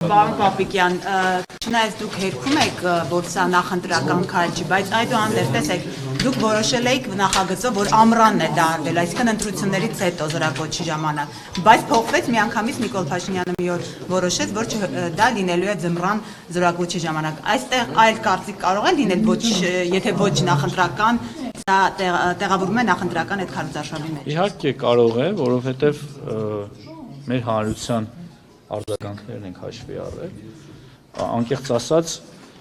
Պարոն Պապիկյան, չնայած դուք հերքում եք, որ սա նախընտրական քայլ չի, բայց այդուհանդերձ տեսեք, դուք որոշել եք նախագծով, որ ամռանն է դա արվել, այսինքն ընտրություններից հետո զորակոչի ժամանակ, բայց փոխվեց միանգամից Նիկոլ Փաշինյանը մի օր որոշեց, որ դա լինելու է ձմռան զորակոչի ժամանակ։ Այստեղ այլ կարծիք կարող է լինել, ոչ, եթե ոչ նախընտրական, դա տեղավորվում է նախընտրական այդ քարոզարշավի մեջ։ Իհարկե կարող է, որովհետև մեր հանրության արձագանքներն ենք հաշվի առել, անկեղծ ասած,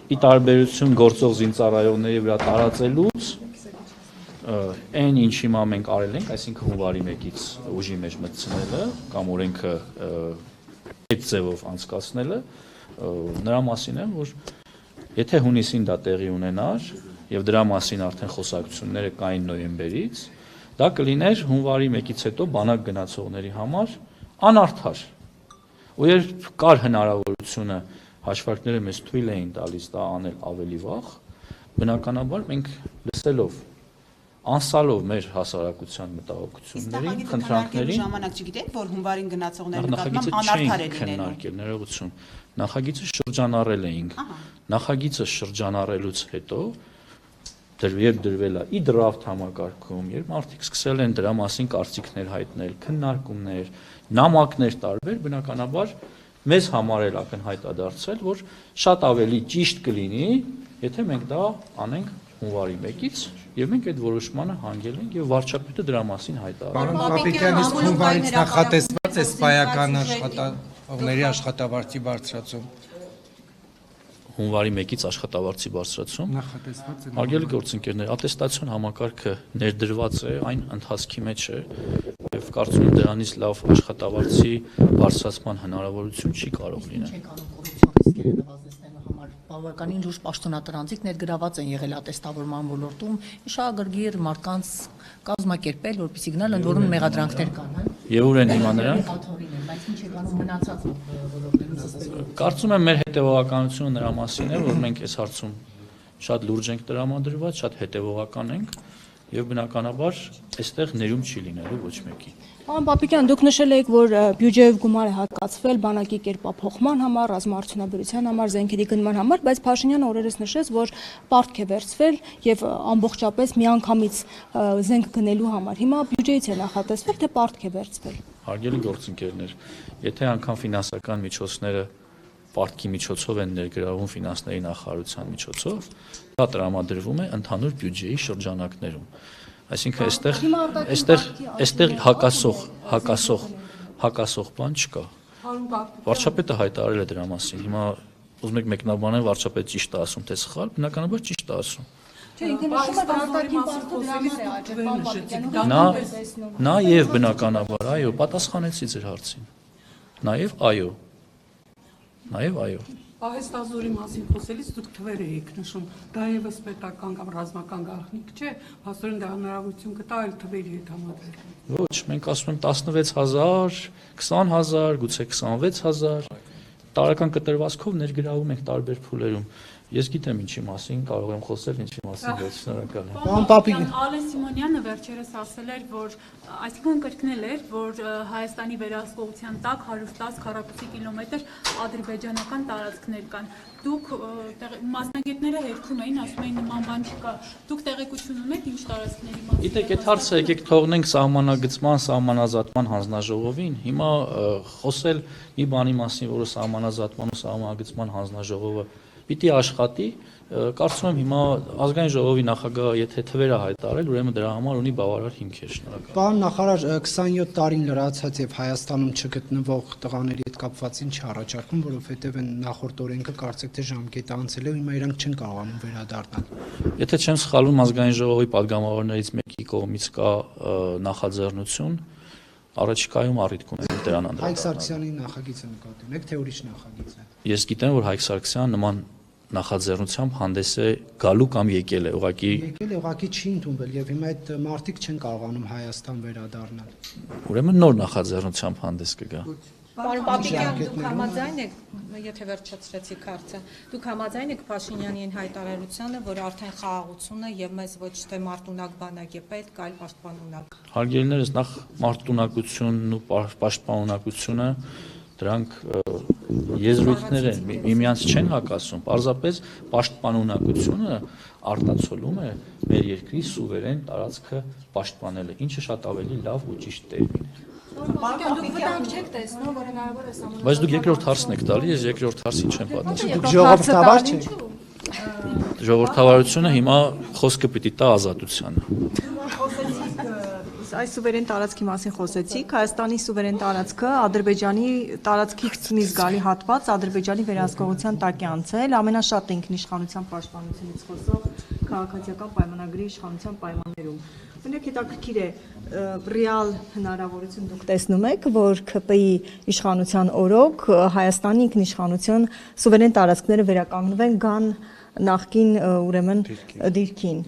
ի տարբերություն գործող զինծառայողների վրա տարածելուց, այն ինչ հիմա մենք արել ենք, այսինքն հունվարի 1-ից ուժի մեջ մտցնելը կամ օրենքը այդ ձևով անցկացնելը, նրա մասին է, որ եթե հունիսին դա տեղի ունենար եւ դրա մասին արդեն խոսակցությունները կային նոյեմբերից, դա կլիներ հունվարի 1-ից հետո բանակ գնացողների համար անարդար։ Ու երբ կար հնարավորությունը հաշվարկները մեզ թույլ էին տալիս դա անել ավելի վաղ, բնականաբար մենք լսելով, անսալով մեր հասարակության մտահոգություններին, խնդրանքներին, ժամանակ չգիտեք, որ հունվարին գնացողների նկատմամբ անարդար է լինելու։ Ներողություն, նախագիծը շրջանառել էինք։ Նախագիծը շրջանառելուց հետո երբ դրվել է ի դրաֆտ համակարգում, երբ մարդիկ սկսել են դրա մասին կարծիքներ հայտնել, քննարկումներ, նամակներ տարբեր, բնականաբար մեզ համար էլ ակնհայտ է դարձել, որ շատ ավելի ճիշտ կլինի, եթե մենք դա անենք հունվարի 1-ից, եւ մենք այդ որոշմանը հանգել ենք եւ վարչապետը դրա մասին հայտարարել։ Պարոն Պապիկյան, իսկ հունվարից նախատեսված է սպայական աշխատողների աշխատավարձի բարձրացում։ Հունվարի 1-ից աշխատավարձի բարձրացում նախատեսված է։ Հարգելի գործընկերներ, ատեստացիոն համակարգը ներդրված է, այն ընթացքի մեջ է եւ կարծում եմ դրանից լավ աշխատավարձի բարձրացման հնարավորություն չի կարող լինել։ Բավականին լուրջ պաշտոնատրանցիկ ներգրաված են եղել ատեստավորման ոլորտում, իշահագրգիռ մարդկանց կազմակերպել, որպեսզի գնալ ընդ որում մեղադրանքներ կան։ Եվ ուր են հիմա նրանք։ Բայց ինչ է կանում մնացած ոլորտներում։ Կարծում եմ մեր հետևողականությունը նրա մասին է, որ մենք այս հարցում շատ լուրջ ենք տրամադրված, շատ հետևողական ենք եւ բնականաբար այստեղ ներում չի լինելու ոչ մեկի։ Պարոն Պապիկյան, դուք նշել եք, որ բյուջեով գումար է հատկացվել բանակի կերպափոխման համար, ռազմաարդյունաբերության համար, զենքերի գնման համար, բայց Փաշինյանը օրերս նշեց, որ պարտք է վերցվել եւ ամբողջապես միանգամից զենք գնելու համար։ Հիմա բյուջեից է նախատեսվել, թե պարտք է վերցվել։ Հարգելի գործընկերներ, եթե անգամ ֆինանսական միջոցները պարտքի միջոցով են ներգրավում ֆինանսների նախարարության միջոցով, դա տրամադրվում է ընդհանուր բյուջեի շրջանակներում։ Այսինքն այստեղ հակասող բան չկա։ Վարչապետը հայտարարել է դրա մասին։ Հիմա ուզում եք մեկնաբանել վարչապետը ճիշտ է ասում, թե սխալ, բնականաբար ճիշտ է ասում։ Նա եւ բնականաբար, այո, պատասխանեցի ձեր հարցին։ Նաեւ այո։ Պահեստազորի մասին խոսելիս դուք թվեր եք նշում, դա եւս պետական կամ ռազմական գաղտնիք չէ, փաստորեն դա հնարավորություն կտա այլ թվերի հետ համադրել։ Ոչ, մենք ասում ենք 16000, 20000, գուցե 26000 տարական կտրվածքով ներգրավում ենք տարբեր փուլերում։ Ես գիտեմ ինչի մասին, կարող եմ խոսել ինչի մասին, բայց շնորհակալ եմ։ Պարոն Պապիկյան, Ալեն Սիմոնյանը վերջերս ասել էր, որ այսինքն կրկնել էր, որ Հայաստանի վերահսկողության տակ 110 քառակուսի կիլոմետր ադրբեջանական տարածքներ կան։ Դուք մասնագետները հերքում էին, ասում էին նման բան չկա։ Դուք տեղեկություն ունեք ինչ տարածքների մասին։ Գիտեք, այդ հարցը եկեք թողնենք սահմանագծման, սահմանազատման հանձնաժողովին։ Հիմա խոսել մի բանի մասին, որը սահմանազատման ու սահմանագծման հանձնաժողովը պիտի աշխատի, կարծում եմ հիմա ազգային ժողովի նախագահը եթե թվեր է հայտարարել, ուրեմն դրա համար ունի բավարար հիմքեր, շնորհակալ։ Պարոն նախարար, 27 տարին լրացած եւ Հայաստանում չգտնվող տղաների հետ կապված ինչ առաջարկում, որովհետեւ այն նախորդ օրենքը կարծեք թե ժամկետը անցել է, հիմա իրանք չեն կարողանում վերադառնալ։ Եթե չեմ սխալվում, ազգային ժողովի падգամավորներից մեկի կողմից կա նախաձեռնություն, առաջիկայում առիթ կունենանք դրան անդրադառնալ։ Հայկ Սարգսյանի նախագիծը նկատի ունեք, թե ուրիշ նախագիծ է։ Ես գիտեմ, որ Հայկ Սարգսյանը նման նախաձեռնությամբ հանդես է գալու կամ եկել է, ուղղակի չի ընդունվել եւ հիմա այդ մարդիկ չեն կարողանում Հայաստան վերադառնալ։ Ուրեմն նոր նախաձեռնությամբ հանդես կգա։ Պարոն Պապիկյան, դուք համաձայն եք, եթե վերջացրեցիք հարցը, դուք համաձայն եք Փաշինյանի այն հայտարարությանը, որ արդեն խաղաղությունը եւ մեզ ոչ թե մարտունակ բանակ է պետք, այլ պաշտպանունակ։ Հարգելիներս, նախ մարտունակությունն ու պաշտպանունակությունը դրանք եզրույթներ են, միմյանց չեն հակասում, պարզապես պաշտպանունակությունը արտացոլում է մեր երկրի սուվերեն տարածքը պաշտպանելը, ինչը շատ ավելի լավ ու ճիշտ տերմին է։ Դուք վտանգ չեք տեսնում, որ հնարավոր է սահմանափակ։ Բայց դուք երկրորդ հարցն եք տալի, ես երկրորդ հարցին չեմ պատասխանում։ Դուք ժողովրդավար չեք։ Ժողովրդավարությունը հիմա խոսքը պիտի տա ազատությանը։ Այս սուվերեն տարածքի մասին խոսեցիք, Հայաստանի սուվերեն տարածքը Ադրբեջանի տարածքից ունի զգալի հատված, Ադրբեջանի վերահսկողության տակ է անցել, ամենաշատ ինքնիշխանության պաշտպանությունից խոսող քաղաքացիական պայմանագրի իշխանության պայմաններում։ Օրինակ հետաքրքիր է, ռեալ հնարավորություն դուք տեսնում եք, որ ՔՊ-ի իշխանության օրոք Հայաստանի ինքնիշխանություն սուվերեն տարածքները վերականգնվեն գան նախկին ուրեմն դիրքին։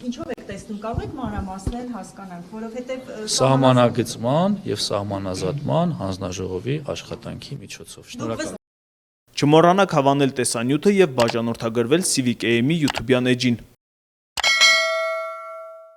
Ինչով եք տեսնում, կարող եք մանրամասնել հասկանանք, որովհետև Սահմանագծման եւ սահմանազատման հանձնաժողովի աշխատանքի միջոցով։ Շնորհակալ եմ։ Չմոռանաք հավանել տեսանյութը եւ բաժանորդագրվել Civic AM-ի YouTube-յան էջին։